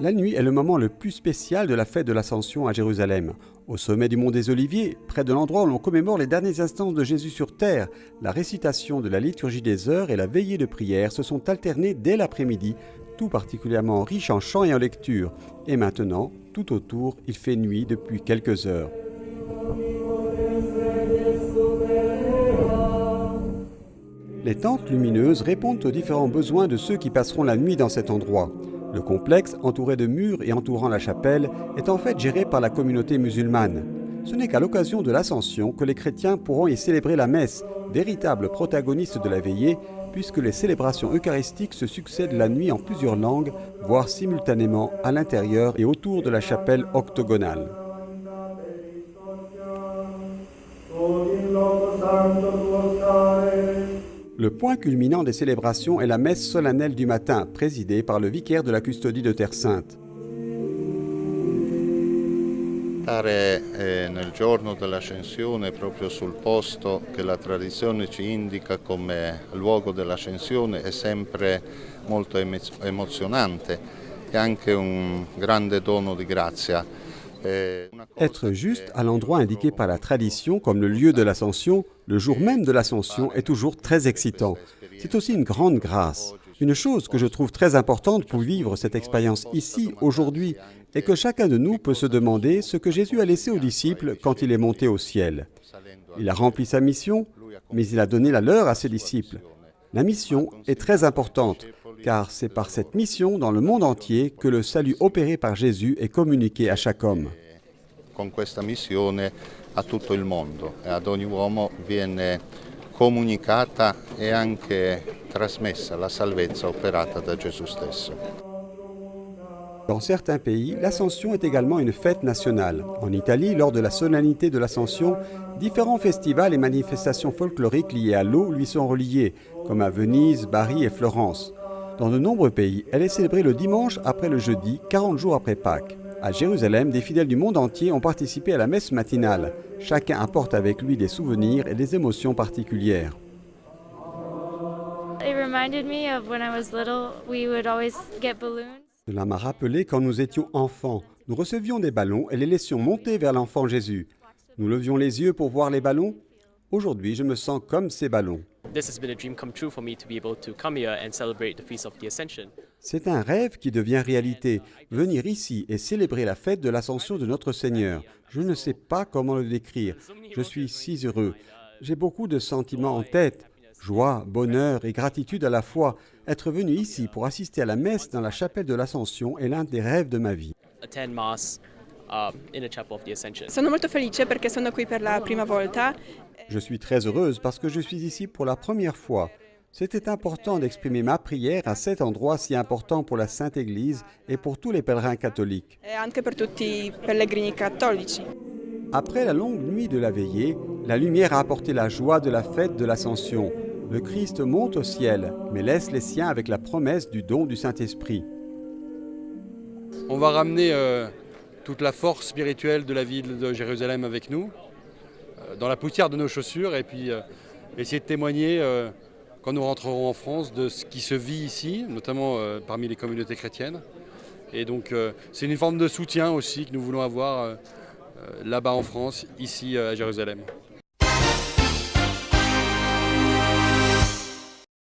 La nuit est le moment le plus spécial de la fête de l'Ascension à Jérusalem. Au sommet du mont des Oliviers, près de l'endroit où l'on commémore les derniers instants de Jésus sur terre, la récitation de la liturgie des heures et la veillée de prière se sont alternées dès l'après-midi, tout particulièrement riche en chants et en lectures. Et maintenant, tout autour, il fait nuit depuis quelques heures. Les tentes lumineuses répondent aux différents besoins de ceux qui passeront la nuit dans cet endroit. Le complexe, entouré de murs et entourant la chapelle, est en fait géré par la communauté musulmane. Ce n'est qu'à l'occasion de l'Ascension que les chrétiens pourront y célébrer la messe, véritable protagoniste de la veillée, puisque les célébrations eucharistiques se succèdent la nuit en plusieurs langues, voire simultanément à l'intérieur et autour de la chapelle octogonale. Le point culminant des célébrations est la messe solennelle du matin, présidée par le vicaire de la custodie de Terre Sainte. Stare nel giorno dell'ascensione proprio sul posto che la tradizione ci indica come luogo dell'ascensione è sempre molto emozionante e anche un grande dono di grazia. Être juste à l'endroit indiqué par la tradition comme le lieu de l'Ascension, le jour même de l'Ascension, est toujours très excitant. C'est aussi une grande grâce. Une chose que je trouve très importante pour vivre cette expérience ici, aujourd'hui, est que chacun de nous peut se demander ce que Jésus a laissé aux disciples quand il est monté au ciel. Il a rempli sa mission, mais il a donné la leur à ses disciples. La mission est très importante, car c'est par cette mission dans le monde entier que le salut opéré par Jésus est communiqué à chaque homme. Con questa missione a tutto il mondo e ad ogni uomo viene comunicata e anche trasmessa la salvezza operata da Gesù stesso. Dans certains pays, l'Ascension est également une fête nationale. En Italie, lors de la solennité de l'Ascension, différents festivals et manifestations folkloriques liées à l'eau lui sont reliés, comme à Venise, Bari et Florence. Dans de nombreux pays, elle est célébrée le dimanche après le jeudi, 40 jours après Pâques. À Jérusalem, des fidèles du monde entier ont participé à la messe matinale. Chacun apporte avec lui des souvenirs et des émotions particulières. Cela m'a rappelé quand nous étions enfants. Nous recevions des ballons et les laissions monter vers l'enfant Jésus. Nous levions les yeux pour voir les ballons. Aujourd'hui, je me sens comme ces ballons. C'est un rêve qui devient réalité. Venir ici et célébrer la fête de l'Ascension de notre Seigneur. Je ne sais pas comment le décrire. Je suis si heureux. J'ai beaucoup de sentiments en tête. Joie, bonheur et gratitude à la fois. Être venu ici pour assister à la messe dans la chapelle de l'Ascension est l'un des rêves de ma vie. Je suis très heureuse parce que je suis ici pour la première fois. C'était important d'exprimer ma prière à cet endroit si important pour la Sainte Église et pour tous les pèlerins catholiques. Après la longue nuit de la veillée, la lumière a apporté la joie de la fête de l'Ascension. Le Christ monte au ciel, mais laisse les siens avec la promesse du don du Saint-Esprit. On va ramener toute la force spirituelle de la ville de Jérusalem avec nous, dans la poussière de nos chaussures, et puis essayer de témoigner, quand nous rentrerons en France, de ce qui se vit ici, notamment parmi les communautés chrétiennes. Et donc c'est une forme de soutien aussi que nous voulons avoir là-bas en France, ici à Jérusalem.